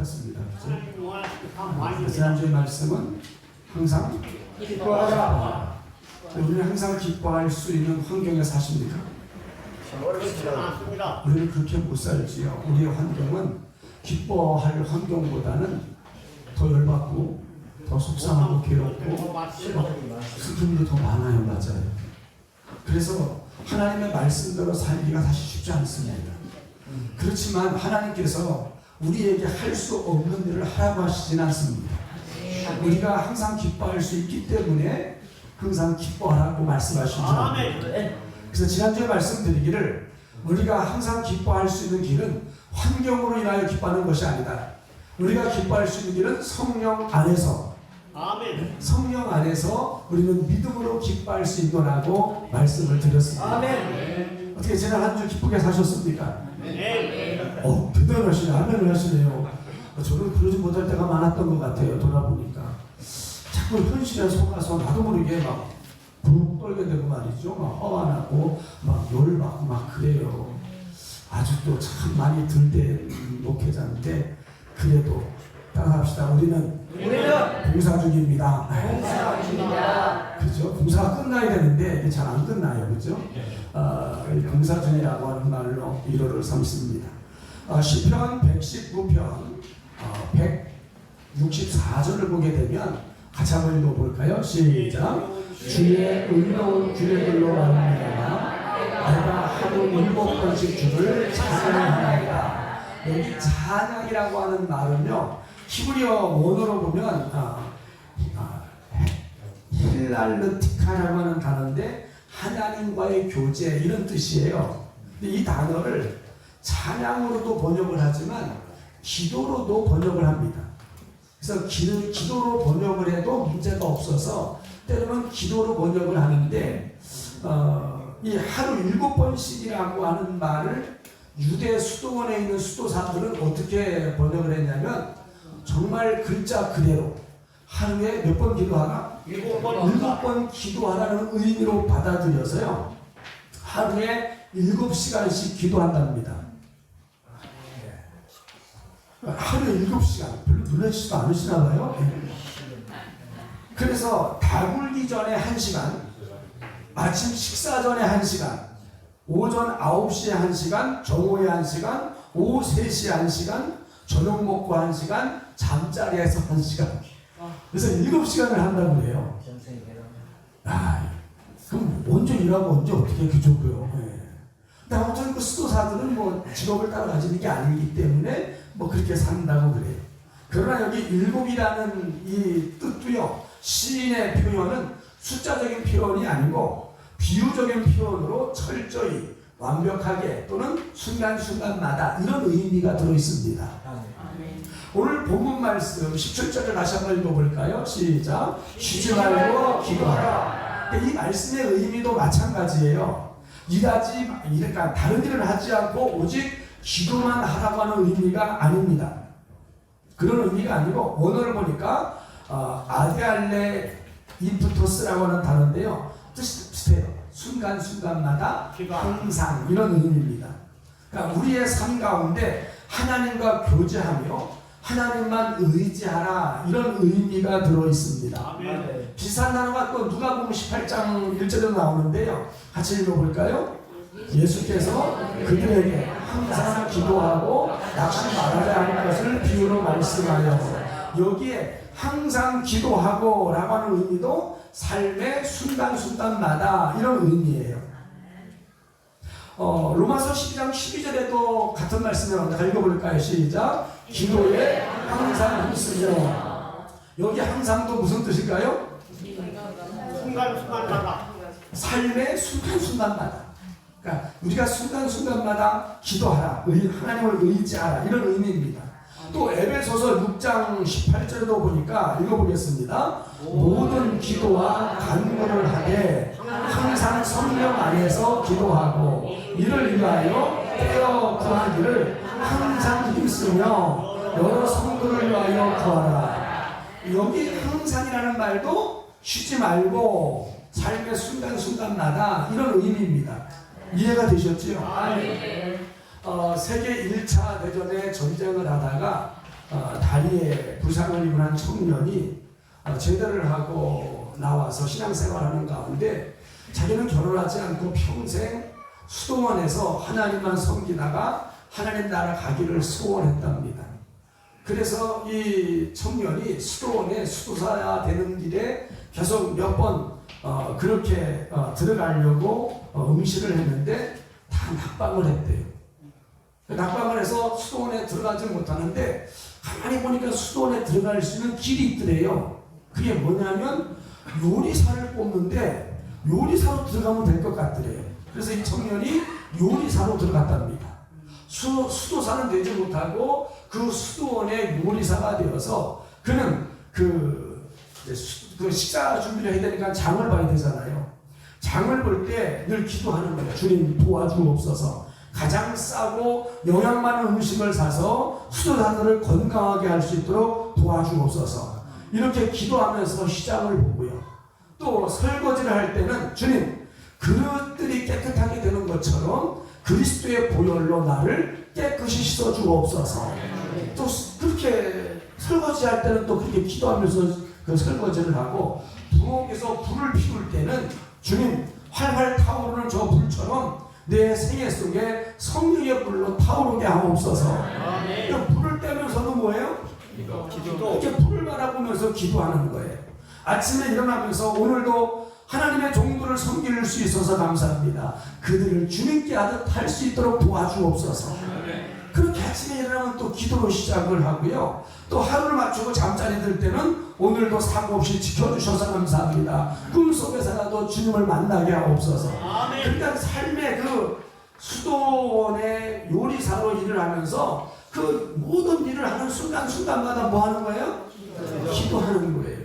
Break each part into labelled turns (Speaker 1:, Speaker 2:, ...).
Speaker 1: 같았습니다. 그렇죠? 지난주의 말씀은 항상 기뻐하라. 우리는 항상 기뻐할 수 있는 환경에 사십니까? 우리는 그렇게 못 살지요. 우리의 환경은 기뻐할 환경보다는 더 열받고 더 속상하고 괴롭고 슬픔도 더 많아요. 맞아요. 그래서 하나님의 말씀대로 살기가 사실 쉽지 않습니다. 그렇지만 하나님께서 우리에게 할 수 없는 일을 하라고 하시진 않습니다. 우리가 항상 기뻐할 수 있기 때문에 항상 기뻐하라고 말씀하시죠. 그래서 지난주에 말씀드리기를 우리가 항상 기뻐할 수 있는 길은 환경으로 인하여 기뻐하는 것이 아니다. 우리가 기뻐할 수 있는 길은 성령 안에서, 성령 안에서 우리는 믿음으로 기뻐할 수 있노라고 말씀을 드렸습니다. 어떻게 지난 한 주 기쁘게 사셨습니까? 대단하시네. 아멘을 하시네요. 저는 그러지 못할 때가 많았던 것 같아요. 돌아보니까 자꾸 현실에 속아서 나도 모르게 막 부르고 떨게 되고 말이죠. 막 화가 나고 막 열받고 막 그래요. 아직도 참 많이 들대 목회자인데 그래도 따라합시다. 우리는 봉사 중입니다. 그죠? 봉사가 끝나야 되는데 잘 안 끝나요. 그죠? 봉사 중이라고 하는 말로 위로를 삼습니다. 시편 119편 164절을 보게 되면 같이 한번 읽어볼까요? 시작. 주의 의로운 규례들로 말미암아 내가 하루 7번씩 주를 찬양하나이다. 여기 찬양이라고 하는 말은요, 히브리어 원어로 보면 힐랄르티카라고 하는 단어인데 하나님과의 교제 이런 뜻이에요. 근데 이 단어를 찬양으로도 번역을 하지만 기도로도 번역을 합니다. 그래서 기도로 번역을 해도 문제가 없어서 때로는 기도로 번역을 하는데 이 하루 7번씩이라고 하는 말을 유대 수도원에 있는 수도사들은 어떻게 번역을 했냐면 정말 글자 그대로 하루에 몇 번 기도하나? 7번 기도하라는 의미로 받아들여서요. 하루에 7시간씩 기도한답니다. 하루에 7시간. 별로 놀라지도 않으시나 봐요. 그래서 다굴기 전에 1시간, 아침 식사 전에 1시간, 오전 9시에 1시간, 정오에 1시간, 오후 3시에 1시간, 저녁 먹고 1시간, 잠자리에서 1시간. 그래서 7시간을 한다고 해요. 그럼 언제 일하고 언제 어떻게 그저고요. 근데 아무튼 그 수도사들은 뭐 직업을 따라 가지는 게 아니기 때문에 뭐 그렇게 산다고 그래요. 그러나 여기 7이라는 이 뜻도요, 시인의 표현은 숫자적인 표현이 아니고 비유적인 표현으로 철저히 완벽하게 또는 순간순간마다 이런 의미가 들어있습니다. 오늘 본문 말씀 17절을 다시 한번 읽어볼까요? 시작. 쉬지 말고 기도하라. 이 말씀의 의미도 마찬가지예요. 그러니까 다른 일을 하지 않고 오직 기도만 하라고 하는 의미가 아닙니다. 그런 의미가 아니고 원어를 보니까 아데알레 인프토스라고 하는 단어인데요. 뜻이 비슷해요. 순간순간마다 항상 이런 의미입니다. 그러니까 우리의 삶 가운데 하나님과 교제하며 하나님만 의지하라 이런 의미가 들어있습니다. 비슷한 단어가 또 누가복음 18장 1절에 나오는데요. 같이 읽어볼까요? 예수께서 그들에게 항상 기도하고 낙심 말하지 않을 것을 비유로 말씀하여, 여기에 항상 기도하고 라고 하는 의미도 삶의 순간순간마다 이런 의미예요. 로마서 12장 12절에도 같은 말씀이 나옵니다. 읽어볼까요? 시작. 기도에 항상 힘쓰며. 여기 항상도 무슨 뜻일까요?
Speaker 2: 순간순간마다.
Speaker 1: 삶의 순간순간마다. 그러니까 우리가 순간순간마다 기도하라, 하나님을 의지하라 이런 의미입니다. 또 에베소서 6장 18절에도 보니까 읽어보겠습니다. 모든 기도와 간구를 하되 항상 성령 안에서 기도하고 이를 위하여 깨어 구하기를 항상 힘쓰며 여러 성도를 위하여 구하라. 여기 항상이라는 말도 쉬지 말고 삶의 순간순간마다 이런 의미입니다. 이해가 되셨지요? 세계 1차 대전에 전쟁을 하다가 다리에 부상을 입은 한 청년이 제대를 하고 나와서 신앙생활하는 가운데 자기는 결혼하지 않고 평생 수도원에서 하나님만 섬기다가 하나님 나라 가기를 소원했답니다. 그래서 이 청년이 수도원에 수도사야 되는 길에 계속 몇 번 그렇게 들어가려고 응시를 했는데 다 낙방을 했대요. 낙방을 해서 수도원에 들어가지 못하는데 가만히 보니까 수도원에 들어갈 수 있는 길이 있더래요. 그게 뭐냐면 요리사를 뽑는데 요리사로 들어가면 될 것 같더래요. 그래서 이 청년이 요리사로 들어갔답니다. 수도사는 되지 못하고 그 수도원의 요리사가 되어서 그는 그 식사 준비를 해야 되니까 장을 봐야 되잖아요. 장을 볼 때 늘 기도하는 거예요. 주님 도와주옵소서. 가장 싸고 영양 많은 음식을 사서 수도사들을 건강하게 할 수 있도록 도와주옵소서. 이렇게 기도하면서 시장을 보고요. 또 설거지를 할 때는 주님 그릇들이 깨끗하게 되는 것처럼 그리스도의 보혈로 나를 깨끗이 씻어주옵소서. 또 그렇게 설거지할 때는 또 그렇게 기도하면서 그 설거지를 하고 부엌에서 불을 피울 때는 주님 활활 타오르는 저 불처럼 내 생애 속에 성령의 불로 타오르게 하옵소서. 불을 떼면서도 뭐예요? 이렇게 불을 바라보면서 기도하는 거예요. 아침에 일어나면서 오늘도 하나님의 종들을 섬길 수 있어서 감사합니다. 그들을 주님께 하듯 할 수 있도록 도와주옵소서. 그렇게 아침에 일어나면 또 기도로 시작을 하고요. 또 하루를 맞추고 잠자리 들 때는 오늘도 사고 없이 지켜주셔서 감사합니다. 꿈속에서라도 주님을 만나게 하옵소서. 그러니까 삶의 그 수도원의 요리사로 일을 하면서 그 모든 일을 하는 순간순간마다 뭐 하는 거예요? 기도하는 거예요.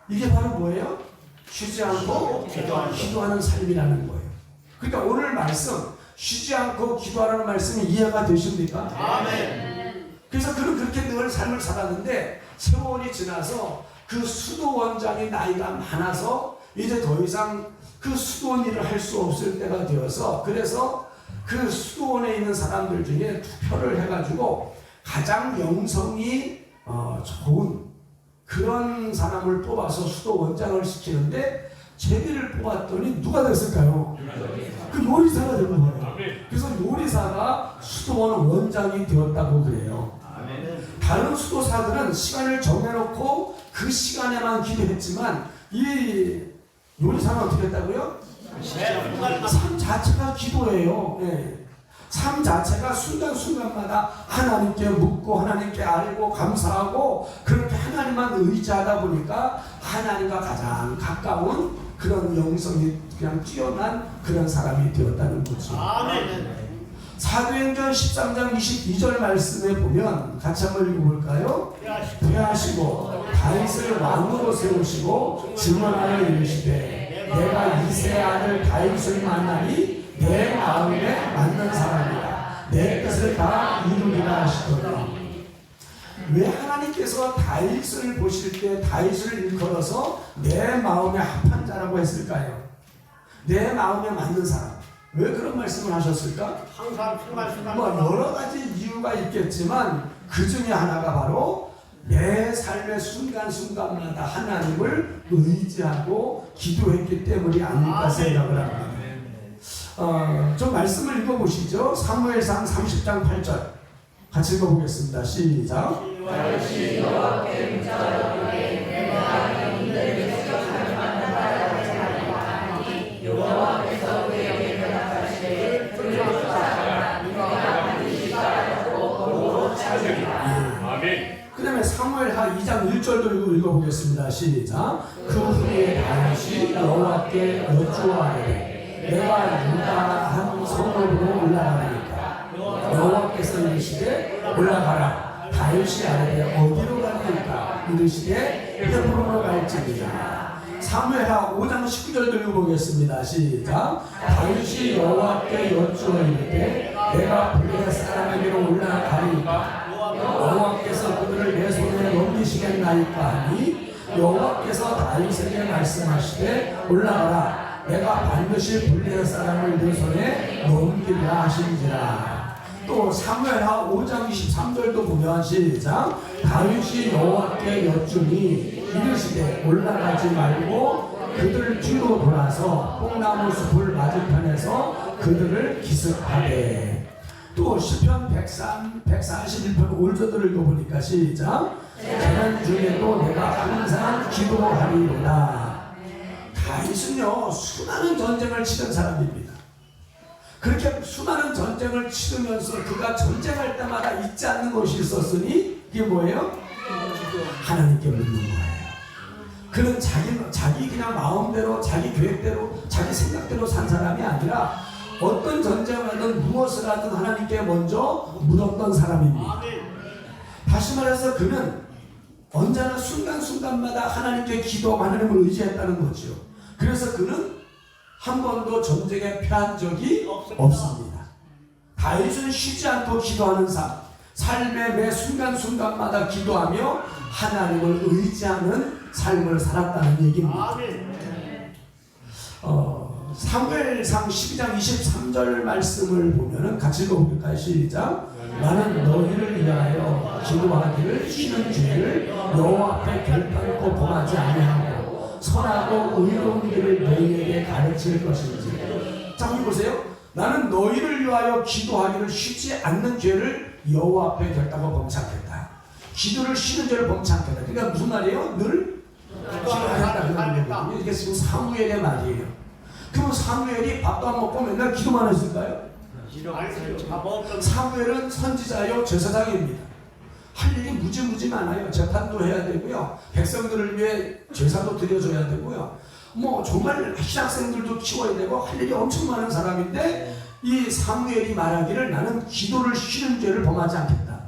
Speaker 1: 이게 바로 뭐예요? 쉬지 않고 기도하는 삶이라는 거예요. 그러니까 오늘 말씀 쉬지 않고 기도하라는 말씀이 이해가 되십니까? 아멘. 그래서 그는 그렇게 늘 삶을 살았는데 세월이 지나서 그 수도원장이 나이가 많아서 이제 더 이상 그 수도원 일을 할 수 없을 때가 되어서 그래서 그 수도원에 있는 사람들 중에 투표를 해가지고 가장 영성이 좋은 그런 사람을 뽑아서 수도원장을 시키는데 제비를 뽑았더니 누가 됐을까요? 그 요리사가 된 거예요. 그래서 요리사가 수도원 원장이 되었다고 그래요. 다른 수도사들은 시간을 정해놓고 그 시간에만 기도했지만 이 요리사는 어떻게 했다고요? 삶 자체가 기도예요. 네. 삶 자체가 순간순간마다 하나님께 묻고 하나님께 알고 감사하고 그렇게 하나님만 의지하다 보니까 하나님과 가장 가까운 그런 영성이 그냥 뛰어난 그런 사람이 되었다는 거죠. 아멘. 사도행전 13장 22절 말씀에 보면 같이 한번 읽어볼까요? 회하시고 다윗을 왕으로 세우시고 증언하여 이르시되 내가 이새의 아들 다윗을 만나니 내 마음에 맞는 사람이라 내 뜻을 다 이루리라 하시더니 왜 하나님께서 다윗을 보실 때 다윗을 일컬어서 내 마음에 합한 자라고 했을까요? 내 마음에 맞는 사람. 왜 그런 말씀을 하셨을까?
Speaker 2: 항상
Speaker 1: 뭐 여러 가지 이유가 있겠지만 그 중에 하나가 바로 내 삶의 순간순간마다 하나님을 의지하고 기도했기 때문이 아닐까 생각을 합니다. 좀 말씀을 읽어보시죠. 사무엘상 30장 8절 같이 읽어보겠습니다. 시작. 그 다음에 사무엘하 2장 1절도 읽어보겠습니다. 시작. 그 후에 다윗이 여호와께 여쭈어하되 내가 유다 한 성읍으로 올라가리까 여호와께서 이르시되 올라가라. 다윗이 아뢰되 어디로 가리까 이르시되 헤브론으로 갈지니라. 사무엘하 5장 19절도 읽어보겠습니다. 시작. 다윗이 여호와께 여쭈어이르되 내가 블레셋 사람에게로 올라가리까 여호와께서 그들을 내 손에 넘기시겠나이까 하니 여호와께서 다윗에게 말씀하시되 올라가라. 내가 반드시 블레셋 사람을 네 손에 넘기리라 하신지라. 또 사무엘하 5장 23절도 보면 시작. 다윗이 여호와께 여쭈니 이르시되 올라가지 말고 그들 뒤로 돌아서 뽕나무 숲을 맞은편에서 그들을 기습하되. 또 시편 141편 5절을 읽어보니까 시작. 재난 중에도 내가 항상 기도하리로다. 다윗은요 수많은 전쟁을 치른 사람입니다. 그렇게 수많은 전쟁을 치르면서 그가 전쟁할 때마다 잊지 않는 것이 있었으니 이게 뭐예요? 하나님께 묻는 거예요. 그는 자기 그냥 마음대로 자기 계획대로 자기 생각대로 산 사람이 아니라 어떤 전쟁을 하든 무엇을 하든 하나님께 먼저 물었던 사람입니다. 다시 말해서 그는 언제나 순간순간마다 하나님께 기도하고 하나님을 의지했다는 거죠. 그래서 그는 한 번도 전쟁에 패한 적이 없습니다. 다윗은 쉬지 않고 기도하는 삶의 매 순간순간마다 기도하며 하나님을 의지하는 삶을 살았다는 얘기입니다. 사무엘상 12장 23절 말씀을 보면은 같이 읽어볼까요? 시작. 나는 너희를 위하여 기도하기를 쉬는 죄를 여호와 앞에 결단코 범하지 아니하고 선하고 의로운 길을 너희에게 가르칠 것인지. 자, 여기 보세요. 나는 너희를 위하여 기도하기를 쉬지 않는 죄를 여호와 앞에 결단코 범치 않겠다. 기도를 쉬는 죄를 범치 않겠다. 그러니까 무슨 말이에요? 늘 기도하겠다. 이게 지금 사무엘의 말이에요. 그럼 사무엘이 밥도 안 먹고 맨날 기도만 했을까요? 사무엘은 선지자요 제사장입니다. 할 일이 무지 많아요. 재판도 해야 되고요. 백성들을 위해 제사도 드려줘야 되고요. 뭐 정말 신학생들도 키워야 되고 할 일이 엄청 많은 사람인데 이 사무엘이 말하기를 나는 기도를 쉬는 죄를 범하지 않겠다.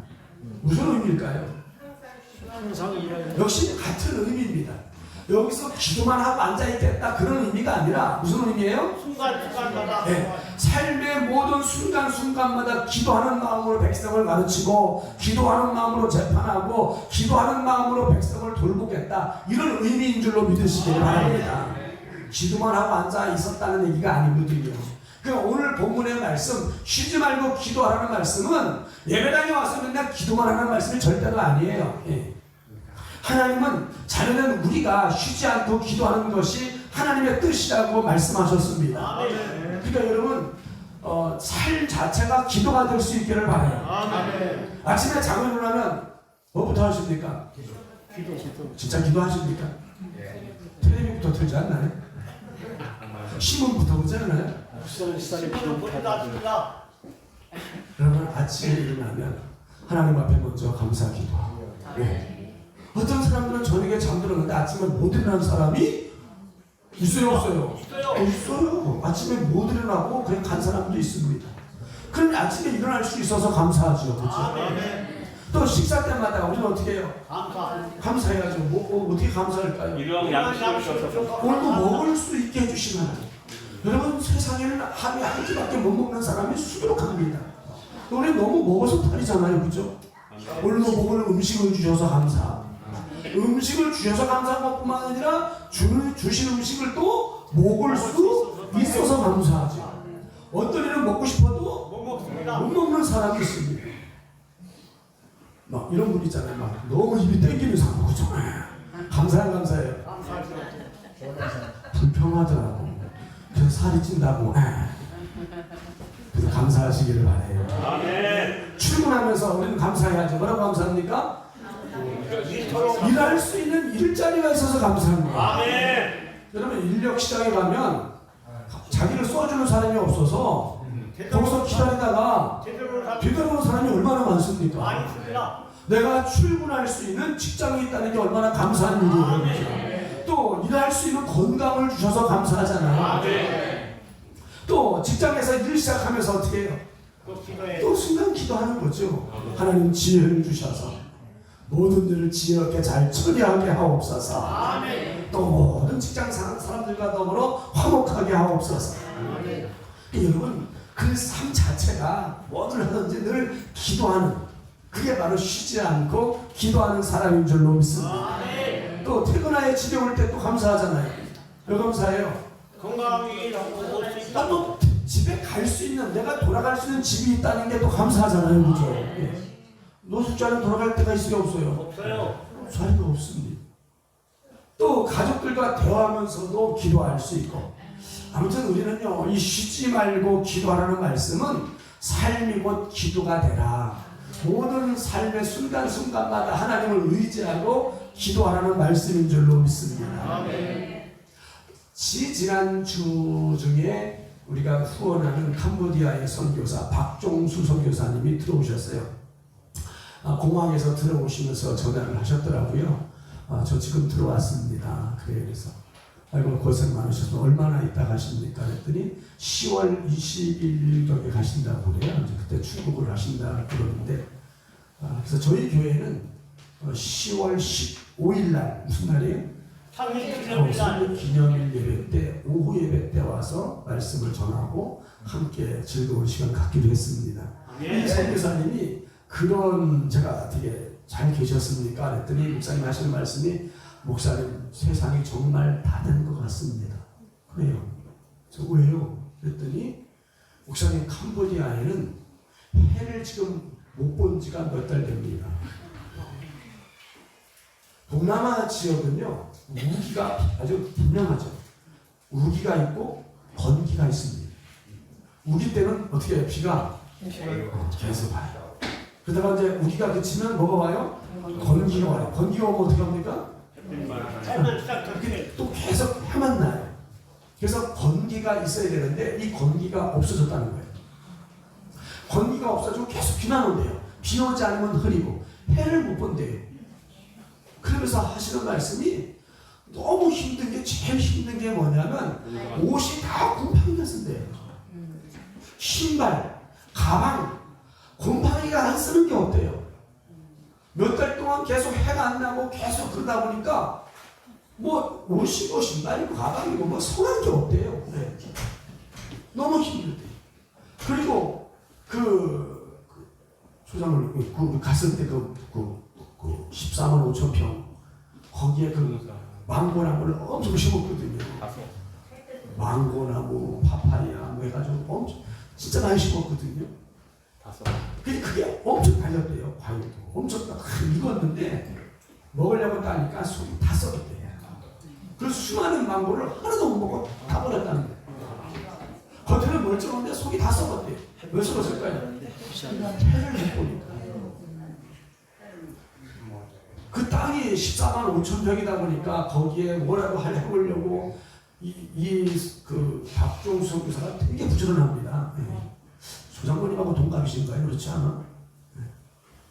Speaker 1: 무슨 의미일까요? 역시 같은 의미입니다. 여기서 기도만 하고 앉아있겠다 그런 의미가 아니라 무슨 의미예요? 순간순간마다 삶의 모든 순간순간마다 기도하는 마음으로 백성을 가르치고 기도하는 마음으로 재판하고 기도하는 마음으로 백성을 돌보겠다 이런 의미인 줄로 믿으시길 바랍니다. 기도만 하고 앉아 있었다는 얘기가 아니거든요. 그러니까 오늘 본문의 말씀 쉬지 말고 기도하라는 말씀은 예배당에 와서 맨날 기도만 하는 말씀이 절대로 아니에요. 하나님은 자녀는 우리가 쉬지 않고 기도하는 것이 하나님의 뜻이라고 말씀하셨습니다. 그러니까 여러분 삶 자체가 기도가 될 수 있기를 바라요. 아침에 잠을 일어나면 뭐부터 하십니까? 진짜 기도하십니까? 텔레비부터 틀지 않나요? 신문부터 보지 않나요? 여러분 아침에 일어나면 하나님 앞에 먼저 감사 기도하고 어떤 사람들은 저녁에 잠들었는데 아침에 못 일어난 사람이 있어요? 없어요? 있어요. 아침에 못 일어나고 그냥 간 사람도 있습니다. 그런데 아침에 일어날 수 있어서 감사하죠. 그렇죠? 또 식사 때마다 우리는 어떻게 해요? 감사해야죠. 어떻게 감사할까요? 오늘도 먹을 수 있게 해주신 하나님. 여러분 세상에는 하루에 한 끼밖에 못 먹는 사람이 수두룩합니다. 우리 너무 먹어서 탈이잖아요. 그죠? 오늘도 먹을 음식을 주셔서 감사. 음식을 주셔서 감사한 것뿐만 아니라 주신 음식을 또 먹을 수 있어서 감사하죠. 어떤 일은 먹고 싶어도 못 먹는 사람이 있습니다. 막 이런 분 있잖아요. 막 너무 입이 땡기는 사람 그죠? 감사해요. 불평하더라고. 그래서 살이 찐다고. 그래서 감사하시기를 바래요. 출근하면서 우리는 감사해야죠. 뭐라고 감사합니까? 일할 수 있는 일자리가 있어서 감사합니다. 여러분 인력 시장에 가면 자기를 써주는 사람이 없어서 거기서 기다리다가 되돌아오는 사람이 얼마나 많습니까? 내가 출근할 수 있는 직장이 있다는 게 얼마나 감사한 일이에요. 또 일할 수 있는 건강을 주셔서 감사하잖아요. 또 직장에서 일 시작하면서 어떻게 해요? 또 순간 기도하는 거죠. 하나님 지혜를 주셔서 모든 일을 지혜롭게 잘 처리하게 하옵소서. 또 모든 직장 사람들과 더불어 화목하게 하옵소서. 여러분 그 삶 자체가 뭐를 하든지 늘 기도하는 그게 바로 쉬지 않고 기도하는 사람인 줄로 믿습니다. 또 퇴근하에 집에 올 때 또 감사하잖아요. 왜 감사해요?
Speaker 2: 건강이
Speaker 1: 또 집에 갈 수 있는, 내가 돌아갈 수 있는 집이 있다는 게 또 감사하잖아요. 그죠? 예. 노숙자는 돌아갈 데가 있어요, 없어요?
Speaker 2: 없어요.
Speaker 1: 자리가 없습니다. 또 가족들과 대화하면서도 기도할 수 있고. 아무튼 우리는요, 이 쉬지 말고 기도하라는 말씀은 삶이 곧 기도가 되라. 모든 삶의 순간순간마다 하나님을 의지하고 기도하라는 말씀인 줄로 믿습니다.
Speaker 2: 아멘.
Speaker 1: 지난 주 중에 우리가 후원하는 캄보디아의 선교사 박종수 선교사님이 들어오셨어요. 공항에서 들어오시면서 전화를 하셨더라고요. 저 지금 들어왔습니다. 그래서 아이고 고생 많으셔서 얼마나 있다 가십니까? 그랬더니 10월 20일경에 가신다고 그래요. 이제 그때 출국을 하신다 그러는데, 그래서 저희 교회는 10월 15일 날 무슨 날이에요?
Speaker 2: 창립
Speaker 1: 기념일 예배 때, 오후 예배 때 와서 말씀을 전하고 함께 즐거운 시간 갖기로 했습니다. 이 선교사님이 그런, 제가 되게 잘 계셨습니까? 그랬더니 목사님 하시는 말씀이, 목사님 세상이 정말 다 된 것 같습니다. 그래요. 저 왜요? 그랬더니 목사님 캄보디아에는 해를 지금 못 본 지가 몇 달 됩니다. 동남아 지역은요, 우기가 아주 분명하죠. 우기가 있고 건기가 있습니다. 우기 때는 어떻게 해요? 비가 계속 와요. 그러다가 이제 우기가 그치면 뭐가 와요? 건기가 와요. 건기가 오면 어떻게 합니까? 또 계속 해만 나요. 그래서 건기가 있어야 되는데 이 건기가 없어졌다는 거예요. 건기가 없어지고 계속 비만 온대요. 비 오지 않으면 흐리고 해를 못 본대요. 그러면서 하시는 말씀이 너무 힘든 게, 제일 힘든 게 뭐냐면 옷이 다 곰팡이가 쓴대요. 신발, 가방, 곰팡이가 안 쓰는 게 없대요. 몇 달 동안 계속 해가 안 나고 계속 그러다 보니까 뭐 옷이고 신발이고 가방이고 뭐 성한 게 없대요. 네. 너무 힘들대요. 그리고 그 소장을 갔을 때 그 14만 5천 평 거기에 그 망고나무를 엄청 심었거든요. 망고나무, 파파야 뭐 해가지고 엄청 진짜 많이 심었거든요. 근데 그게 엄청 달렸대요. 과일도 엄청 익었는데 먹으려고 따니까 속이 다 썩었대요. 그래서 수많은 망고를 하나도 못 먹고 다 버렸다는 거예요. 겉에는 멀쩡한데 속이 다 썩었대요. 왜 썩었을까요? 해를 못 보니까. 그 땅이 14만 5천 평이다 보니까 거기에 뭐라도 해보려고 그 박종수 선교사가 되게 부지런합니다. 네. 소장모님하고 동갑이신가요? 그렇지 않아? 네.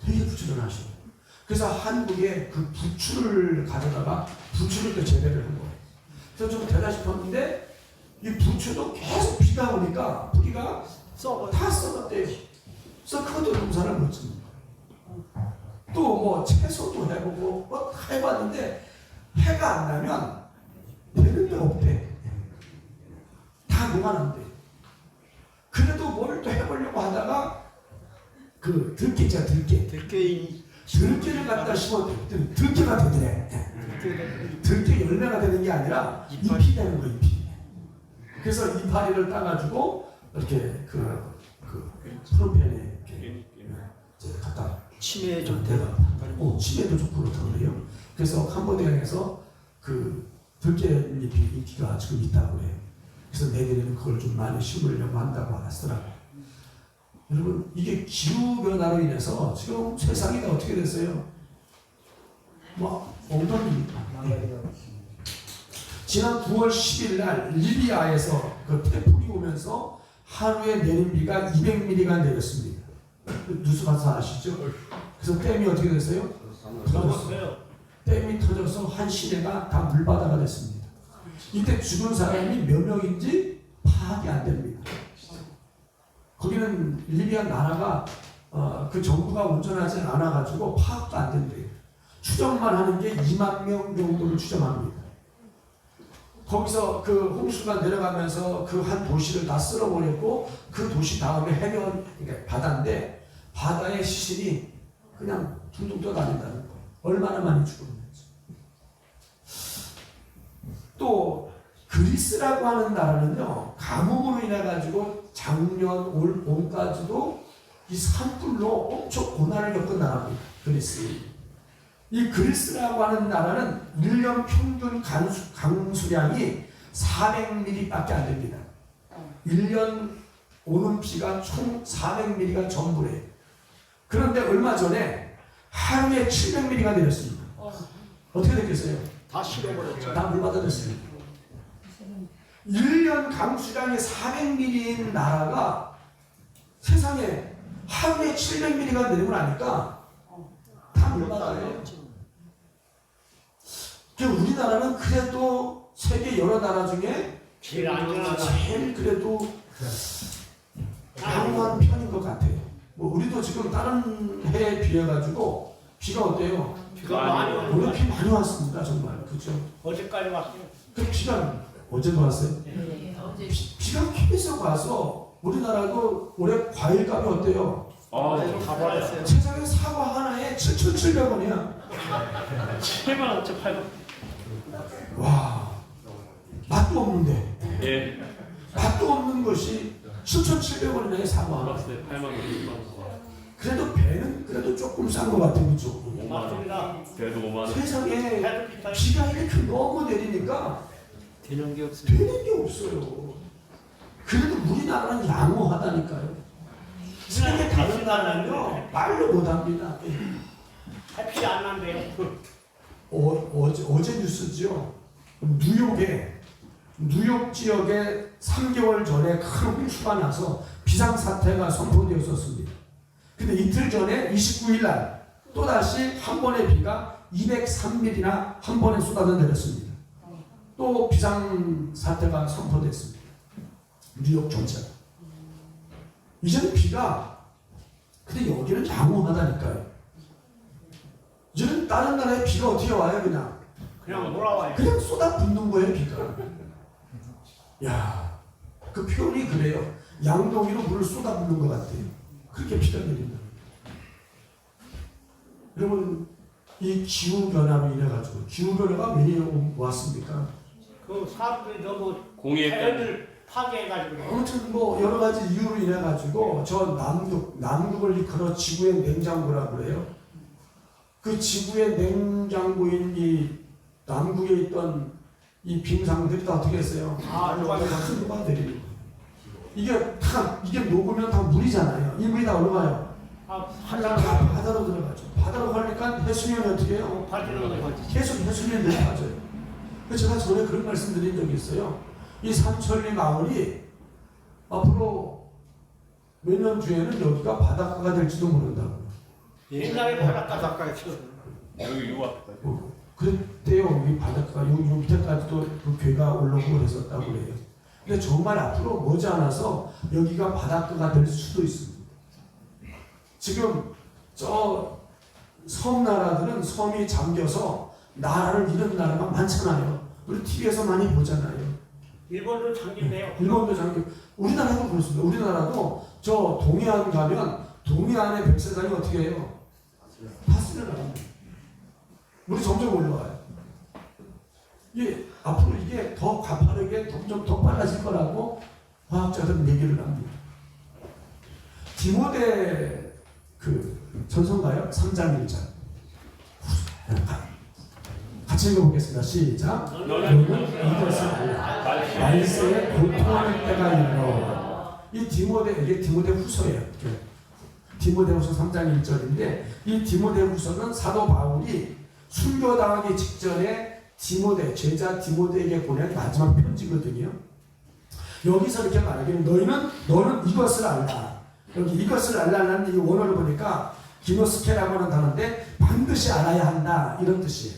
Speaker 1: 되게 부지런하시고. 그래서 한국에 그 부추를 가져다가 부추를 또 재배를 한 거예요. 그래서 좀 되나 싶었는데 이 부추도 계속 비가 오니까 뿌리가 다 썩었대요. 그래서 그것도 농사를 못 짓는 거예요. 또 뭐 채소도 해보고 뭐 다 해봤는데 해가 안 나면 되는 게 없대. 다 무관한데. 그래도 뭘 또 해보려고 하다가 그 들깨 있잖아, 들깨. 들깨를 갖다 심었대. 들깨가 되더래. 들깨 열매가 되는 게 아니라 잎이 되는 거야, 잎이. 그래서 이파리를 따가지고 이렇게 그 프로펜에 이렇게 갖다
Speaker 3: 치매에 좀
Speaker 1: 치매도 좋고 그렇다고요. 그래서 캄보디아에서 그 들깨 잎이 인기가 지금 있다고 해요. 그래서 내년에는 그걸 좀 많이 심으려고 한다고 하시더라고요. 여러분, 이게 기후변화로 인해서 지금 세상이 다 어떻게 됐어요? 뭐 엉덩이입니다. 지난 9월 10일 날 리비아에서 그 태풍이 오면서 하루에 내린 비가 200mm가 내렸습니다. 뉴스 봐서 아시죠? 그래서 댐이 어떻게 됐어요? 터졌어요. 댐이 터져서 한 시내가 다 물바다가 됐습니다. 이때 죽은 사람이 몇 명인지 파악이 안 됩니다. 거기는 리비아 나라가 그 정부가 운전하지 않아가지고 파악도 안 된대요. 추정만 하는 게 2만 명 정도를 추정합니다. 거기서 그 홍수가 내려가면서 그 한 도시를 다 쓸어버렸고 그 도시 다음에 해변, 그러니까 바다인데 바다의 시신이 그냥 둥둥 떠다닌다는 거예요. 얼마나 많이 죽었는지. 또 그리스라고 하는 나라는요, 가뭄으로 인해 가지고 작년 올 봄까지도 이 산불로 엄청 고난을 겪은 나라입니다. 그리스. 이 그리스라고 하는 나라는 1년 평균 강수량이 400mm밖에 안 됩니다. 1년 오는 비가 총 400mm가 전부래요. 그런데 얼마 전에 하루에 700mm가 내렸습니다. 어떻게 됐겠어요?
Speaker 3: 다 식어버렸죠.
Speaker 1: 다 물받아졌습니다. 1년 강수량이 400mm인 나라가 세상에 하루에 700mm가 내리고 나니까 다 물받아요. 우리나라는 그래도 세계 여러 나라 중에
Speaker 2: 제일 안전하다.
Speaker 1: 제일 그래도 양호한 편인 것 같아요. 뭐 우리도 지금 다른 해에 비해 가지고 비가 어때요?
Speaker 2: 비가 많이
Speaker 1: 올해
Speaker 2: 오는
Speaker 1: 비 많이 왔습니다. 정말 그렇죠.
Speaker 2: 어제까지 왔어요.
Speaker 1: 그 비가 어제도 왔어요.
Speaker 4: 어제
Speaker 1: 비가 계속 와서 우리나라도 올해 과일값이 어때요?
Speaker 3: 다 버렸어요.
Speaker 1: 세상에 사과 하나에 7,700원이야.
Speaker 2: 7만 5천 8천.
Speaker 1: 와, 맛도 없는데.
Speaker 5: 예,
Speaker 1: 맛도 없는 것이 7,700원이네 사과 하나.
Speaker 5: 맞어요. 8만 원, 6만 원.
Speaker 1: 그래도 배는 그래도 조금 싼 것 같아요, 그죠?
Speaker 5: 5만 원.
Speaker 2: 맞습니다.
Speaker 5: 그래도 5만 원.
Speaker 1: 세상에
Speaker 2: 해도 비싸요.
Speaker 1: 비가 이렇게 너무 내리니까
Speaker 3: 되는 게 없어요.
Speaker 1: 되는 게 없어요. 그래도 우리나라는 양호하다니까요. 세계 다른 나라는요 말로 못합니다.
Speaker 2: 햇빛이 안 난대요.
Speaker 1: 어제 뉴스지요. 뉴욕 지역에 3개월 전에 큰 홍수가 나서 비상사태가 선포되었었습니다. 근데 이틀 전에 29일 날 또다시 한 번의 비가 203mm나 한 번에 쏟아져 내렸습니다. 또 비상사태가 선포됐습니다. 뉴욕 전체가. 이제는 비가 근데 여기는 양호하다니까요. 이제는 다른 나라에 비가 어떻게 와요?
Speaker 2: 그냥 몰아와요.
Speaker 1: 그냥 쏟아붓는 거예요, 비가. 야, 그 표현이 그래요. 양동이로 물을 쏟아붓는 것 같아요. 그렇게 비가 내린다. 여러분, 이 기후변화로 인해가지고, 기후변화가 왜 왔습니까?
Speaker 2: 그 사람들이 너무
Speaker 5: 공해
Speaker 2: 자연을 파괴해가지고.
Speaker 1: 아무튼 뭐 여러 가지 이유로 인해가지고, 저 남극을 이끌어 지구의 냉장고라고 그래요. 그 지구의 냉장고인 이 남극에 있던 이 빙상들이 다 어떻게 했어요?
Speaker 2: 아,
Speaker 1: 큰 녹아내리는 거예요. 이게 녹으면 다 물이잖아요. 이 물이 다 올라가요.
Speaker 2: 아,
Speaker 1: 다 바다로 들어가죠. 바다로 가니까 해수면이 어떻게 해요?
Speaker 2: 빠지는 거지.
Speaker 1: 계속 해수면이 내려가져요. 그래서 제가 전에 그런 말씀 드린 적이 있어요. 이 삼천리 마을이 앞으로 몇 년 뒤에는 여기가 바닷가가 될지도 모른다고.
Speaker 2: 옛날에 바닷가에서
Speaker 5: 여기 요 앞.
Speaker 1: 그때요, 여기 바닷가, 요 밑에까지도 그 괴가 올라오고 그랬었다고 그래요. 근데 정말 앞으로 머지않아서 여기가 바닷가가 될 수도 있습니다. 지금 저 섬나라들은 섬이 잠겨서 나라를 잃은 나라가 많잖아요. 우리 TV에서 많이 보잖아요.
Speaker 2: 일본도 잠긴대요.
Speaker 1: 일본도 잠겨. 우리나라도 그렇습니다. 우리나라도 저 동해안 가면 동해안의 백사장이 어떻게 해요? 다 쓸려나갑니다. 물이 점점 올라와요. 앞으로 이게 더 가파르게 점점 더 빨라질 거라고 과학자들은 얘기를 합니다. 디모데 그 전서인가요? 3장 1장. 같이 읽어보겠습니다. 시작. 너는 이것을 알라. 말세에 고통하는 때가 이르러. 이 디모데에게 디모데 후서예요. 디모데 후서 3장 1절인데 이 디모데 후서는 사도 바울이 순교당하기 직전에 제자 디모데에게 보낸 마지막 편지거든요. 여기서 이렇게 말하기는 너는 이것을 알라. 여기 이것을 알라는 이 원어를 보니까 기노스케라고 하는 단어인데 반드시 알아야 한다 이런 뜻이에요.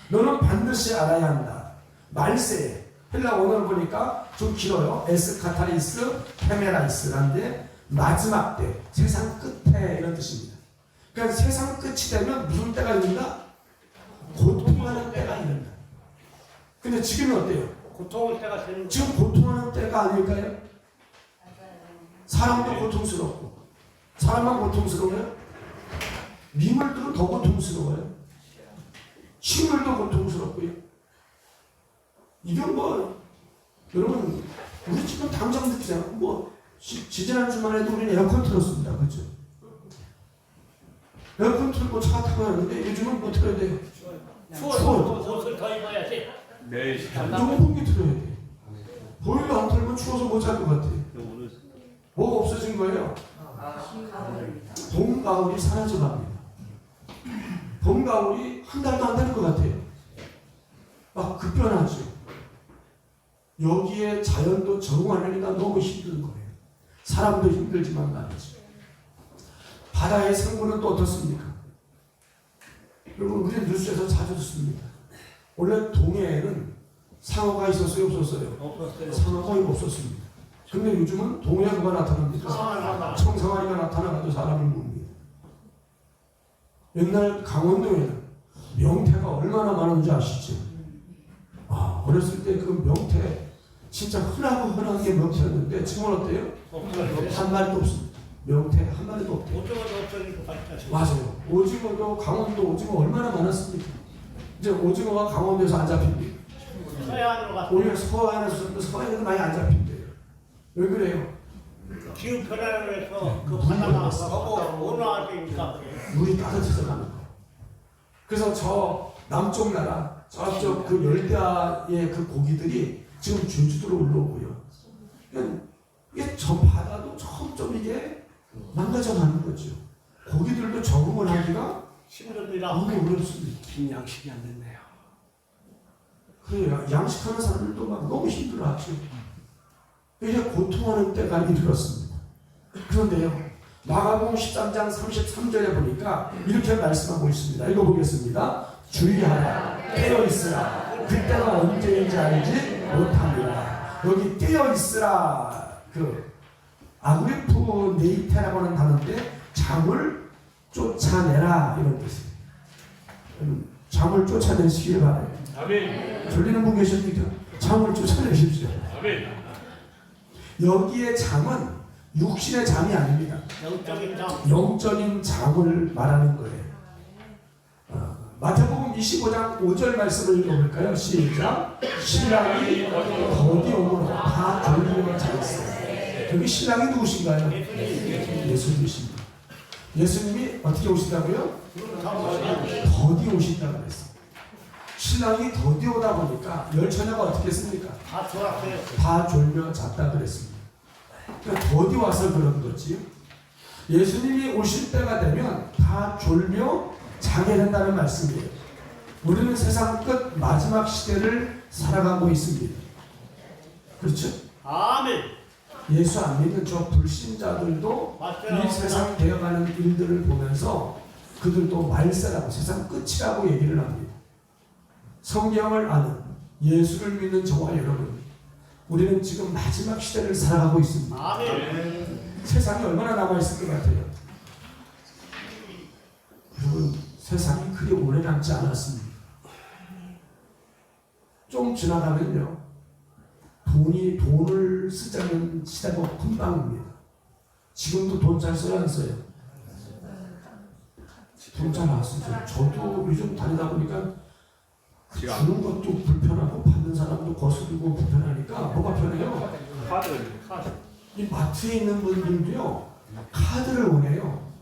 Speaker 1: 너는 반드시 알아야 한다. 말세 헬라 원어를 보니까 좀 길어요. 에스카타리스 헤메라이스라는데 마지막 때 세상 끝에 이런 뜻입니다. 그러니까 세상 끝이 되면 무슨 때가 있는가? 고통하는 때가 있는다. 근데 지금이 어때요?
Speaker 2: 고통을 때가 되는 거.
Speaker 1: 지금 고통하는 때가 아닐까요? 사람도 고통스럽고 사람만 고통스러워요? 미물들은 더 고통스러워요. 식물도 고통스럽고요. 이건 뭐 여러분 우리 지금 당장 느끼잖아요. 뭐 지지난 주말에도 우리는 에어컨 틀었습니다. 그렇죠? 에어컨 틀고 차 타고 하는데 요즘은 뭐 틀어야 돼요?
Speaker 2: 추워서 옷을 더 입어야지.
Speaker 5: 네,
Speaker 1: 요거풍기 틀어야 돼. 보일러 안 틀면 추워서 못 잘 것 같아요.
Speaker 5: 오늘
Speaker 1: 뭐가 없어진 거예요? 봄, 가을이 사라져갑니다. 봄, 가을이 한 달도 안 되는 것 같아요. 막 급변하죠. 여기에 자연도 적응하려니까 너무 힘든 거예요. 사람도 힘들지만 말이죠. 바다의 생물은 또 어떻습니까? 여러분 우리 뉴스에서 자주 듣습니다. 원래 동해에는 상어가 있었어요? 없었어요?
Speaker 2: 없었어요.
Speaker 1: 상어가 거의 없었습니다. 근데 요즘은 동해에 누가 나타납니까? 청상아리가 나타나가지고 사람을 봅니다. 옛날 강원도에는 명태가 얼마나 많은지 아시죠? 아, 어렸을 때 그 명태 진짜 흔한 게 명태였는데 지금은 어때요? 한 마리도 없습니다. 명태 한 마리도 없대요.
Speaker 2: 오징어도 없어지고 같이.
Speaker 1: 맞아요. 오징어도 강원도 오징어 얼마나 많았습니까? 이제 오징어가 강원도에서 안 잡힙니다.
Speaker 2: 서해안으로 갔어.
Speaker 1: 오히려 서해안에도 많이 안 잡힌대요. 왜 그래요?
Speaker 2: 기후 변화로 해서 그 바다가 온화되니까.
Speaker 1: 물이 따뜻해서 가는 거. 그래서 저 남쪽 나라, 저쪽 그 열대야의 그 고기들이 지금 제주도로 올라오고요. 이게 저 바다도 점점 이게 망가져가는 거죠. 고기들도 적응을 하기가
Speaker 2: 힘듭니다.
Speaker 1: 너무 어렵습니다.
Speaker 3: 긴 양식이 안 됐네요.
Speaker 1: 그래요. 양식하는 사람들도 막 너무 힘들어하죠. 이제 고통하는 때가 이르렀습니다. 그런데요, 마가복음 13장 33절에 보니까 이렇게 말씀하고 있습니다. 읽어보겠습니다. 주의하라, 깨어있으라, 그때가 언제인지 알지 못합니다. 여기 깨어있으라, 그 아그리프 네이테라고 하는 단어인데 잠을 쫓아내라 이런 뜻이에요. 잠을 쫓아내시길 바라요.
Speaker 5: 아멘.
Speaker 1: 졸리는 분 계십니까? 잠을 쫓아내십시오.
Speaker 5: 아멘.
Speaker 1: 여기에 잠은 육신의 잠이 아닙니다.
Speaker 2: 영적인 장.
Speaker 1: 영적인 잠을 말하는 거예요. 마태복음 25장 5절 말씀을 읽어볼까요? 시작. 신랑이 더디 오므로 다 졸리며 자있어요. 여기 신랑이 누구신가요? 예수님이십니다. 예수님이 어떻게 오신다고요? 더디 오신다고 그랬어요. 신랑이 더디 오다 보니까 열처녀가 어떻게 했습니까?
Speaker 2: 다 돌았어요.
Speaker 1: 다 졸며 잤다 그랬습니다. 그러니까 더디 와서 그런 거지. 예수님이 오실 때가 되면 다 졸며 자게 된다는 말씀이에요. 우리는 세상 끝 마지막 시대를 살아가고 있습니다. 그렇죠?
Speaker 2: 아멘.
Speaker 1: 예수 안 믿는 저 불신자들도
Speaker 2: 맞아요.
Speaker 1: 이 세상 되어가는 일들을 보면서 그들도 말세라고 세상 끝이라고 얘기를 합니다. 성경을 아는 예수를 믿는 저와 여러분, 우리는 지금 마지막 시대를 살아가고 있습니다.
Speaker 2: 아멘.
Speaker 1: 세상이 얼마나 남아있을 것 같아요? 여러분, 세상이 그리 오래 남지 않았습니다. 좀 지나가면요, 돈을 쓰자는 시대가 금방입니다. 지금도 돈 잘 써요, 안 써요? 돈 잘 안 쓰죠. 저도 요즘 다니다 보니까 주는 것도 불편하고 받는 사람도 거스르고 불편하니까 뭐가 편해요?
Speaker 5: 카드.
Speaker 1: 이 마트에 있는 분들도요, 카드를 원해요.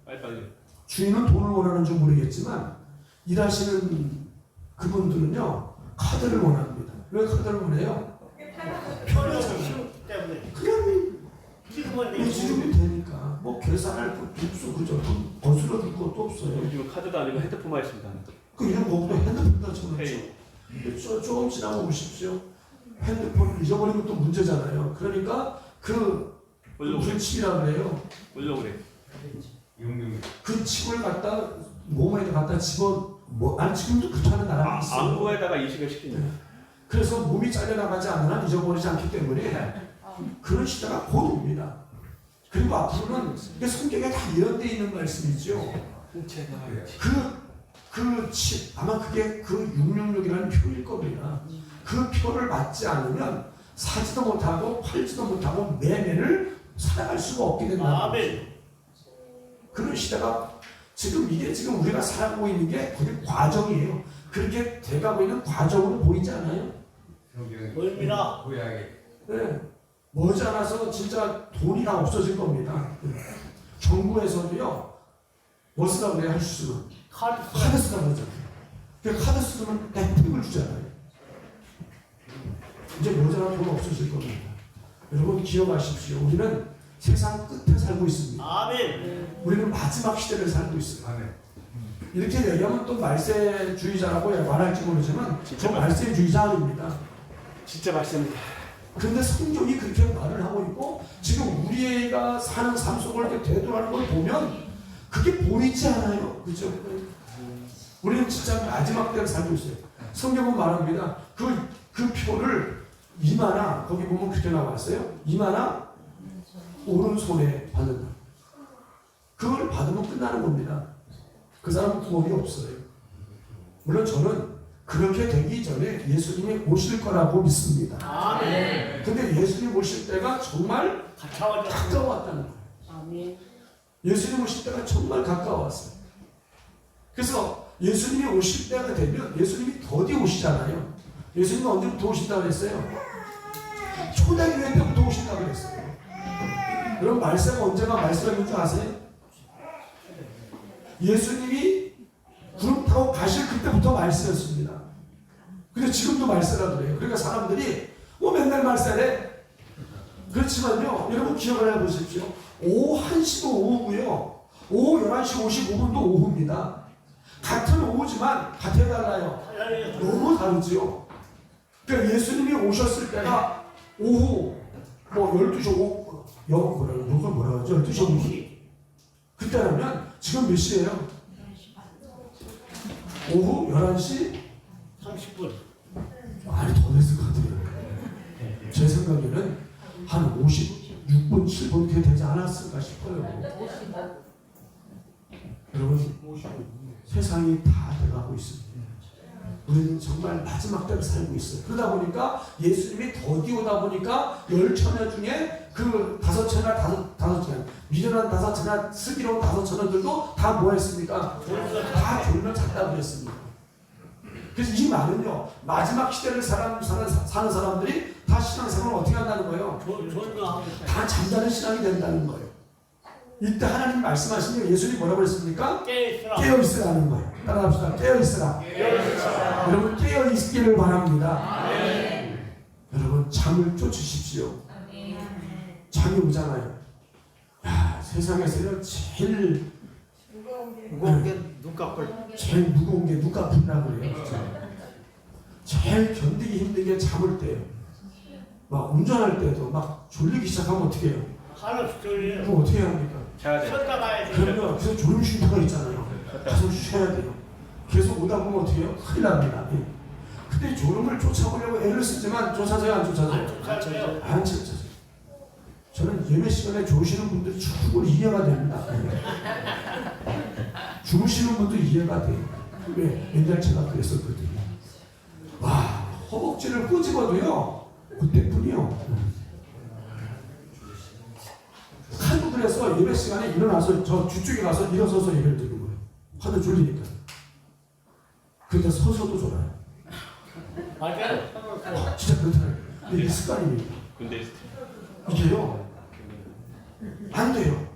Speaker 5: 빨리.
Speaker 1: 주인은 돈을 원하는 줄 모르겠지만 일하시는 그분들은요, 카드를 원합니다. 왜 카드를 원해요?
Speaker 2: 편리한 때문에.
Speaker 1: 그냥
Speaker 2: 지금은
Speaker 1: 일주일이 되니까 뭐 계산할 것도 없어. 그죠? 거스러질 것도 없어요.
Speaker 5: 요즘 카드도 아니고 핸드폰만 있습니다.
Speaker 1: 그 이런 거보다 핸드폰도 집어넣죠.
Speaker 5: 헤이.
Speaker 1: 조금 지나고 보십시오. 핸드폰을 잊어버리면 또 문제잖아요. 그러니까 그 무슨 칩이라 그래요?
Speaker 5: 올려 그래.
Speaker 1: 그 칩을 갖다 몸에다 갖다 집어 아니 지금도 그렇게 하는 나라가 있어요.
Speaker 5: 안구에다가 이식을 시키는.
Speaker 1: 그래서 몸이 잘려나가지 않는 한 잊어버리지 않기 때문에 그런 시대가 곧 옵니다. 그리고 앞으로는 이게 성경에 다 예언되어 있는 말씀이죠.
Speaker 3: 홍채가
Speaker 1: 그 칩, 아마 그게 그 666이라는 표일 겁니다. 그 표를 맞지 않으면 사지도 못하고 팔지도 못하고 매매를 살아갈 수가 없게 된다.
Speaker 2: 아멘.
Speaker 1: 그런 시대가 지금 우리가 살아가고 있는 게 그게 과정이에요. 그렇게 돼가고 있는 과정으로 보이지 않아요?
Speaker 2: 멀미나.
Speaker 1: 네. 머지않아서 진짜 돈이 다 없어질 겁니다. 정부에서도요, 뭐 쓰라고 그래요, 할 수 있으면? 카드 쓰라고 그러잖아요. 그 카드 쓰면 혜택을 주잖아요. 이제 모자란 돈 없어질 겁니다. 여러분 기억하십시오. 우리는 세상 끝에 살고 있습니다.
Speaker 2: 아멘.
Speaker 1: 우리는 마지막 시대를 살고 있어요. 이렇게 얘기하면 또 말세주의자라고 말할지 모르지만 저 말세주의자 아닙니다.
Speaker 5: 진짜 말씀입니다.
Speaker 1: 그런데 성경이 그렇게 말을 하고 있고 지금 우리가 사는 삶 속을 이렇게 되돌아가는 걸 보면 그게 보이지 않아요. 그죠? 우리는 진짜 마지막 때를 살고 있어요. 성경은 말합니다. 그 표를 이마나 거기 보면 그렇게 나왔어요. 이마나 오른손에 받는다. 그걸 받으면 끝나는 겁니다. 그 사람은 구원이 없어요. 물론 저는 그렇게 되기 전에 예수님이 오실 거라고 믿습니다.
Speaker 2: 아멘.
Speaker 1: 근데 예수님 오실 때가 정말 가까웠다는 거예요.
Speaker 4: 아멘.
Speaker 1: 예수님 오실 때가 정말 가까웠어요. 그래서 예수님이 오실 때가 되면 예수님이 더디 오시잖아요. 예수님은 언제부터 오신다고 그랬어요? 초대교회 때부터 오신다고 그랬어요. 여러분 말세가 언제가 말세가 있는 줄 아세요? 예수님이 구름 타고 가실 그때부터 말세였습니다. 근데 지금도 말세라 그래요. 그러니까 사람들이 맨날 말세래. 그렇지만요, 여러분 기억을 해보십시오. 오후 1시도 오후고요. 오후 11시 55분도 오후입니다. 같은 오후지만 같아 달라요. 너무 다르죠. 그러니까 예수님이 오셨을 때가 오후 12시 오후 뭐라고 하죠? 12시 오후. 그때라면 지금 몇 시예요? 오후 11시
Speaker 2: 30분.
Speaker 1: 아니 더 됐을 것 같아요. 제 생각에는 한 56분, 7분 그렇게 되지 않았을까 싶어요. 여러분 세상이 다 돼가고 있습니다. 우리는 정말 마지막 때를 살고 있어요. 그러다 보니까 예수님이 더디 오다 보니까 10처녀 중에 그 5처녀, 미련한 5처녀, 슬기로운 5처녀들도 다 뭐 했습니까? 다 졸면 잤다고 그랬습니다. 그래서 이 말은요, 마지막 시대를 사는 사람들이 다 신앙생활을 어떻게 한다는 거예요? 다 잠자는 신앙이 된다는 거예요. 이때 하나님 말씀하신 게 예수님이 뭐라고 그랬습니까? 깨어있으라는 거예요. 따라합시다. 깨어있으라. 여러분 깨어있기를 바랍니다. 여러분 잠을 쫓으십시오. 잠이 오잖아요. 야, 세상에서요 제일
Speaker 3: 무거운 게 눈꺼풀.
Speaker 1: 제일 무거운 게 눈꺼풀이라고 그래요. 제일 견디기 힘든 게 잠을 때요. 막 운전할 때도 막 졸리기 시작하면 어떻게 해요?
Speaker 2: 하나씩 졸려요.
Speaker 1: 그럼 어떻게 해야 합니까?
Speaker 5: 자야 돼.
Speaker 2: 쉬었다 가야지.
Speaker 1: 그러면 그래서 졸음 쉼터가 있잖아요. 가서 쉬어야 돼요. 계속 오다 보면 어떻게 해요? 큰일 납니다. 예. 근데 졸음을 쫓아보려고 애를 쓰지만 쫓아져요? 안 쫓아져요? 안 쫓아져요. 저는 예배 시간에 좋으시는 분들이 충분히 이해가 됩니다. 주무시는 분도 이해가 돼요. 왜? 옛날 제가 그랬었거든요. 와, 허벅지를 꼬집어도요, 그때뿐이요. 하도 그래서 예배 시간에 일어나서 저 뒤쪽에 가서 일어서서 예배를 드리는 거예요. 하도 졸리니까. 근데 서서도 졸아요.
Speaker 2: 맞아요.
Speaker 1: 진짜 그렇다는 거예요. 이게 습관입니다.
Speaker 5: 근데
Speaker 1: 이게요, 안 돼요.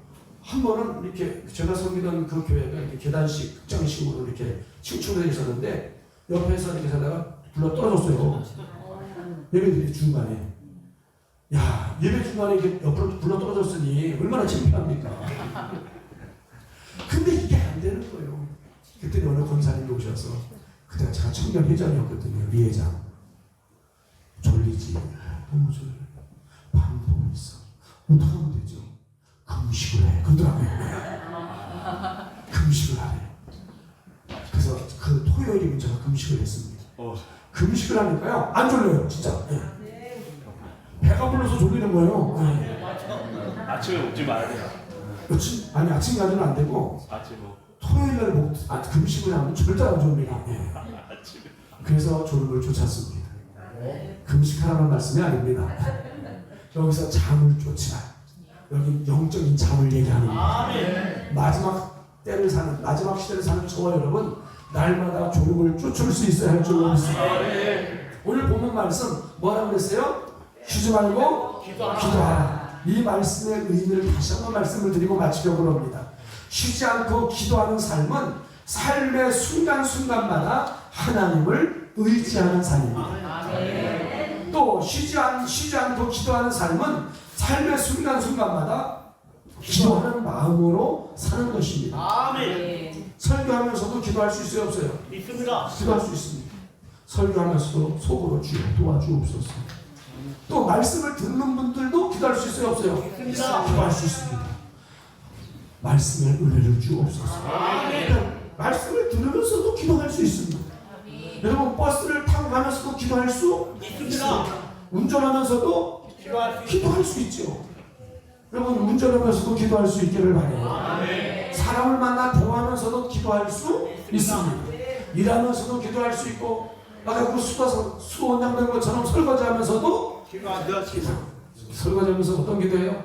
Speaker 1: 한 번은 이렇게 제가 섬기던 그 교회가 이렇게 계단식, 극장식으로 이렇게 층층되어 있었는데 옆에서 이렇게 살다가 불러 떨어졌어요. 예배드리 중간에. 야, 예배 중간에 이렇게 옆으로 불러 떨어졌으니 얼마나 창피합니까? 근데 이게 안 되는 거예요. 그때 어느 권사님이 오셔서 그때가 제가 청년 회장이었거든요. 위회장. 졸리지. 너무 졸려. 밤 보고 있어. 어떡하면 되죠? 금식을 해. 그러더라고요. 금식을 하래요. 그래서 그 토요일이면 제가 금식을 했습니다. 금식을 하니까요, 안 졸려요. 진짜. 네. 배가 불러서 졸리는 거예요. 네.
Speaker 5: 아침에 먹지 말아야 돼요.
Speaker 1: 아니 아침까지는 안 되고
Speaker 5: 아침 뭐.
Speaker 1: 토요일날 금식을 하면 절대 안 졸립니다. 네.
Speaker 5: 아침에.
Speaker 1: 그래서 졸음을 쫓았습니다. 금식하라는 말씀이 아닙니다. 여기서 잠을 쫓으라. 여기 영적인 잠을 얘기하는 거예요. 마지막 때를 사는, 마지막 시대를 사는 저와 여러분, 날마다 졸음을 쫓을 수 있어야 할 줄 믿습니다. 오늘 본문 말씀 뭐라고 그랬어요? 쉬지 말고 기도하라. 이 말씀의 의미를 다시 한번 말씀을 드리고 마치려고 합니다. 쉬지 않고 기도하는 삶은 삶의 순간순간마다 하나님을 의지하는 삶입니다. 또 쉬지 않고 기도하는 삶은 삶의 순간순간마다 기도하는 마음으로 사는 것입니다.
Speaker 2: 아멘.
Speaker 1: 설교하면서도 기도할 수 있어요, 없어요?
Speaker 2: 믿습니다.
Speaker 1: 기도할 수 있습니다. 설교하면서도 속으로 주여 도와주옵소서. 또 말씀을 듣는 분들도 기도할 수 있어요, 없어요? 기도할 수 있습니다. 말씀에 은혜를 주옵소서. 그러니까 말씀을 들으면서도 기도할 수 있습니다. 여러분 버스를 타고 가면서도 기도할 수 있습니다. 운전하면서도 기도할 수 있죠. 여러분 운전하면서도 기도할 수 있기를 바라요. 사람을 만나 대화하면서도 기도할 수 있습니다. 일하면서도 기도할 수 있고 아까 그 수도 원장된 것처럼 설거지하면서도 설거지하면서 어떤 기도해요?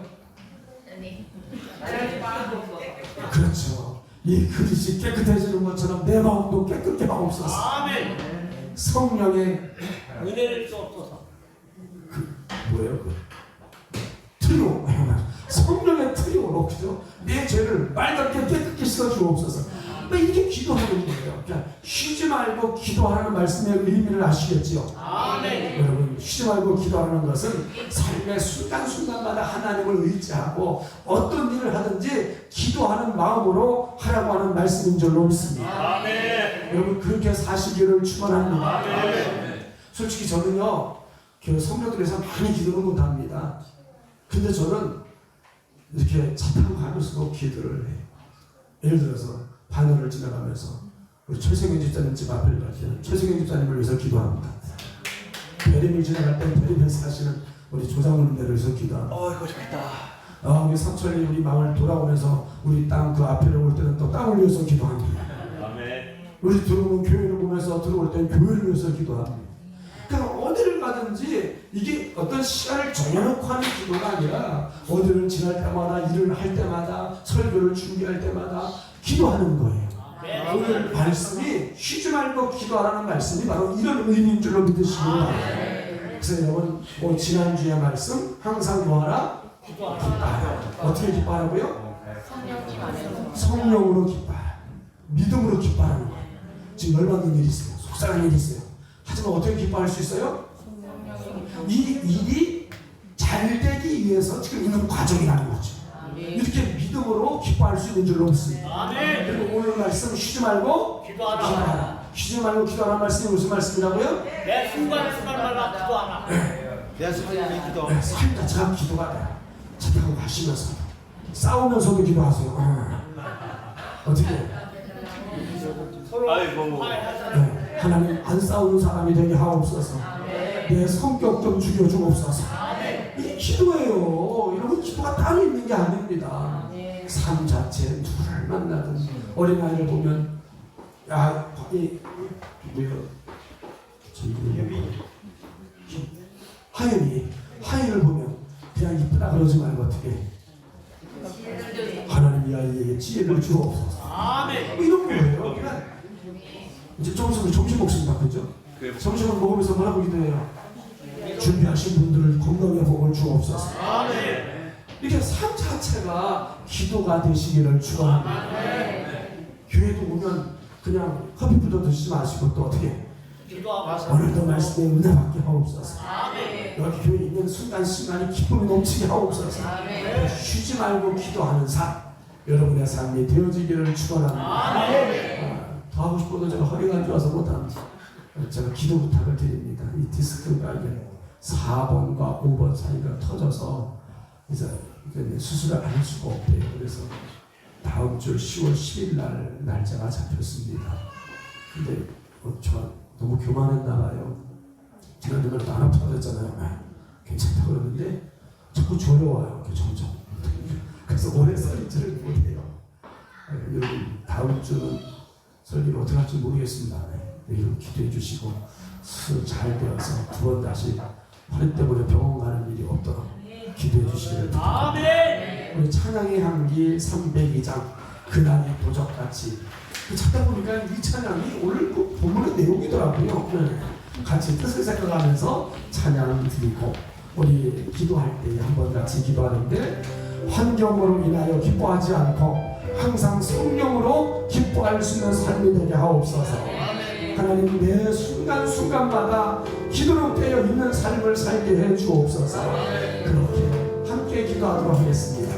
Speaker 1: 그렇죠. 이 그릇이 깨끗해지는 것처럼 내 마음도 깨끗게 하옵소서.
Speaker 2: 아멘.
Speaker 1: 성령의
Speaker 2: 은혜를 주옵소서.
Speaker 1: 뭐예요? 트리오. 성령의 트리오로 그죠? 내 죄를 맑게 깨끗게 씻어 주옵소서. 이렇게 기도하는 거예요. 그러니까 쉬지 말고 기도하는 말씀의 의미를 아시겠지요?
Speaker 2: 아멘.
Speaker 1: 여러분 쉬지 말고 기도하는 것은 삶의 순간순간마다 하나님을 의지하고 어떤 일을 하든지 기도하는 마음으로 하라고 하는 말씀인 줄로 믿습니다.
Speaker 2: 아멘.
Speaker 1: 여러분 그렇게 사시기를 축원합니다. 솔직히 저는요 그 성도들에서 많이 기도를 못합니다. 근데 저는 이렇게 차 타고 가면서도 기도를 해요. 예를 들어서 반월을 지나가면서 우리 최승현 집사님 집 앞을 가시는 최승현 집사님을 위해서 기도합니다. 베림을 지나갈 때 베림에 사시는 우리 조장훈님을 위해서 기도합니다.
Speaker 5: 이거 좋겠다.
Speaker 1: 우리 삼천리 우리 마을 돌아오면서 우리 땅 그 앞에 올 때는 또 땅을 위해서 기도합니다.
Speaker 5: 아멘.
Speaker 1: 우리 들어오는 교회를 보면서 들어올 때는 교회를 위해서 기도합니다. 그러니까 어디를 가든지 이게 어떤 시간을 정해놓고 하는 기도가 아니라 어디를 지날 때마다 일을 할 때마다 설교를 준비할 때마다 기도하는 거예요. 오늘 말씀이 쉬지 말고 기도하라는 말씀이 바로 이런 의미인 줄로 믿으시기 바랍니다. 그래서 여러분 지난주의 말씀 항상 뭐하라? 기뻐하라. 어떻게 기뻐하라고요? 성령으로 기뻐하라. 믿음으로 기뻐하는 거예요. 지금 열받는 일이 있어요. 속상한 일이 있어요. 하지만 어떻게 기뻐할 수 있어요? 이 일이 잘 되기 위해서 지금 있는 과정이라는 거죠. 이렇게 믿음으로 기뻐할 수 있는 줄로 믿습니다. 그리고 오늘 말씀 쉬지 말고 기도하라. 쉬지 말고 기도하라는 말씀이 무슨 말씀이라고요?
Speaker 2: 내 순간순간마다 기도하라.
Speaker 3: 내 삶의 기도.
Speaker 1: 삶 자체가 기도가 돼요. 차 타고 가시면서 싸우면서도 기도하세요. 어떻게?
Speaker 5: 아이고.
Speaker 1: 하나님 안 싸우는 사람이 되게 하옵소서. 내 성격 좀 죽여주옵소서. 이게 기도예요. 여러분 기도가 따로 있는 게 아닙니다. 삶 자체 누구를 만나든 어린아이를 보면 이 누구예요? 하윤이를 보면 그냥 이쁘다 그러지 말고 어떻게 하나님 이 아이에게 지혜를 주옵소서.
Speaker 2: 아멘.
Speaker 1: 이런 거예요. 그러니까 이제 점심 먹습니다. 그죠? 점심을 먹으면서 뭐라고 기도해요? 준비하신 분들을 건강의 복을 주옵소서.
Speaker 2: 아멘.
Speaker 1: 이렇게 삶 자체가 기도가 되시기를 축원합니다. 교회도 오면 그냥 커피부터 드시지 마시고 또 어떻게
Speaker 2: 기도하라.
Speaker 1: 오늘도 말씀에 은혜 받게 하옵소서.
Speaker 2: 아멘.
Speaker 1: 여기 교회에 있는 순간순간이 기쁨이 넘치게 하옵소서. 쉬지 말고 기도하는 삶 여러분의 삶이 되어지기를 축원합니다. 더 하고 싶어도 제가 허리가 안 좋아서 못합니다. 제가 기도 부탁을 드립니다. 이 디스크가 이제 4번과 5번 사이가 터져서 이제 수술을 안 할 수가 없대요. 그래서 다음 주 10월 10일 날 날짜가 잡혔습니다. 근데 저 너무 교만했나 봐요. 지난주에 또 하나 터졌잖아요. 괜찮다고 그러는데 자꾸 저려와요. 점점. 그래서 오래 설지를 못해요. 여러분 다음 주는 설교를 어떻게 할지 모르겠습니다. 여러분 기도해 주시고 수술 잘 되어서 두 번 다시 허리 때문에 병원 가는 일이 없도록 기도해 주시기를 부탁드립니다. 우리 찬양의 향기 302장 그날이 도적같이 찾다 보니까 이 찬양이 오늘 그 본문의 내용이더라고요. 같이 뜻을 생각하면서 찬양 드리고 우리 기도할 때 한번 같이 기도하는데 환경으로 인하여 기뻐하지 않고 항상 성령으로 기뻐할 수 있는 삶이 되게 하옵소서. 하나님 매 순간순간마다 기도로 깨어 있는 삶을 살게 해 주옵소서. 그렇게 함께 기도하도록 하겠습니다.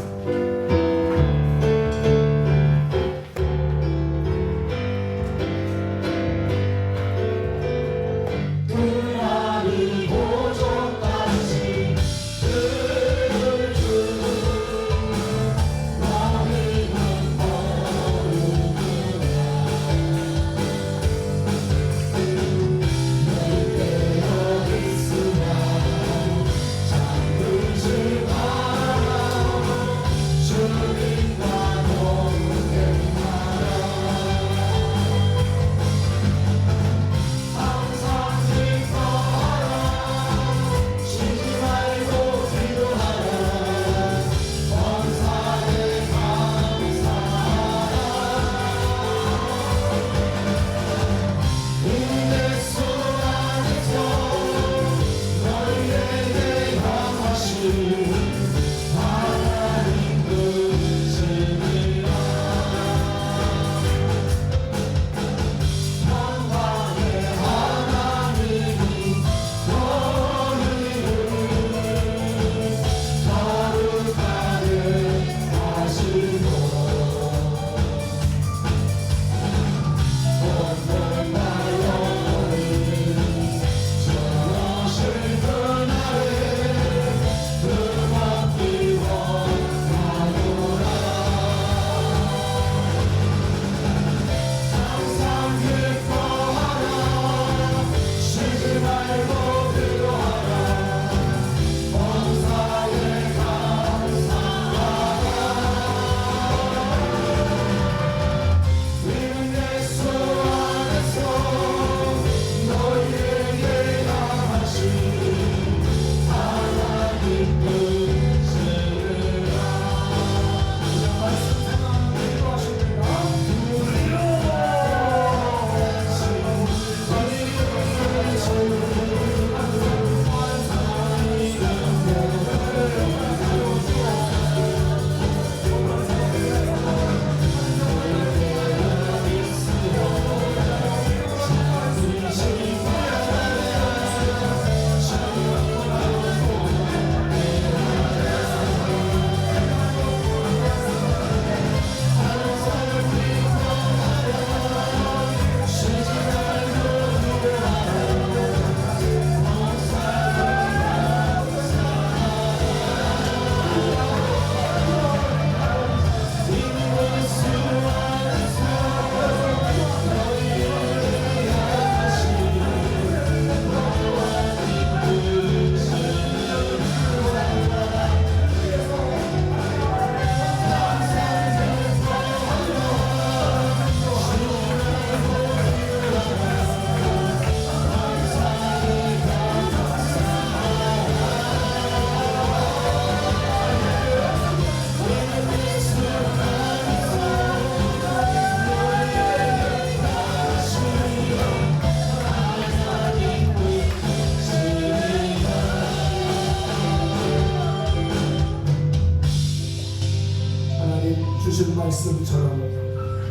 Speaker 1: 주신 말씀처럼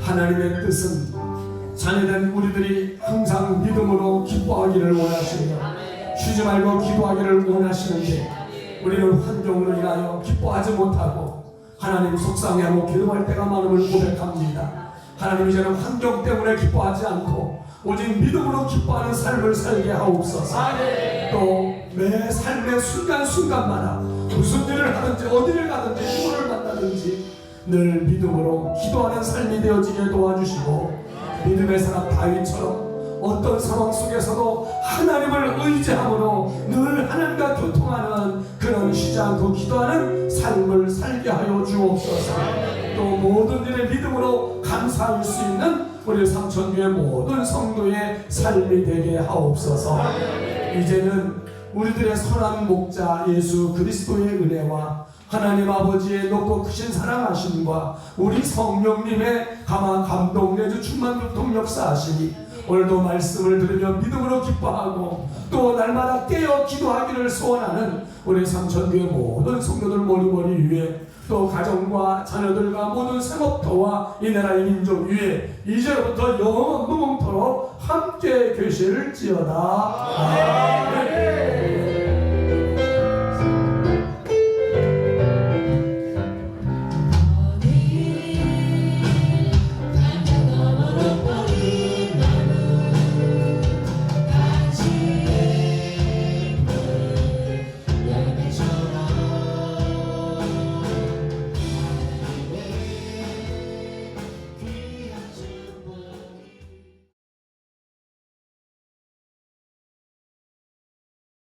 Speaker 1: 하나님의 뜻은 자녀된 우리들이 항상 믿음으로 기뻐하기를 원하시며 쉬지 말고 기도하기를 원하시는데 우리는 환경으로 인하여 기뻐하지 못하고 하나님 속상해하고 기도할 때가 많음을 고백합니다. 하나님 이제는 환경 때문에 기뻐하지 않고 오직 믿음으로 기뻐하는 삶을 살게 하옵소서. 또 매 삶의 순간순간마다 무슨 일을 하든지 어디를 가든지 누구를 만나든지 늘 믿음으로 기도하는 삶이 되어지게 도와주시고 믿음의 사람 다윗처럼 어떤 상황 속에서도 하나님을 의지함으로 늘 하나님과 교통하는 그런 쉬지 않고 기도하는 삶을 살게 하여 주옵소서. 또 모든 일에 믿음으로 감사할 수 있는 우리 삼천교회 모든 성도의 삶이 되게 하옵소서. 이제는 우리들의 선한 목자 예수 그리스도의 은혜와 하나님 아버지의 높고 크신 사랑하심과 우리 성령님의 감화 감동 내주 충만 교통 역사하시니 오늘도 말씀을 들으며 믿음으로 기뻐하고 또 날마다 깨어 기도하기를 소원하는 우리 삼천교회 모든 성도들 머리머리 위에 또 가정과 자녀들과 모든 생업터와 이 나라의 민족 위에 이제부터 영원토록 함께 계실지어다. 아멘.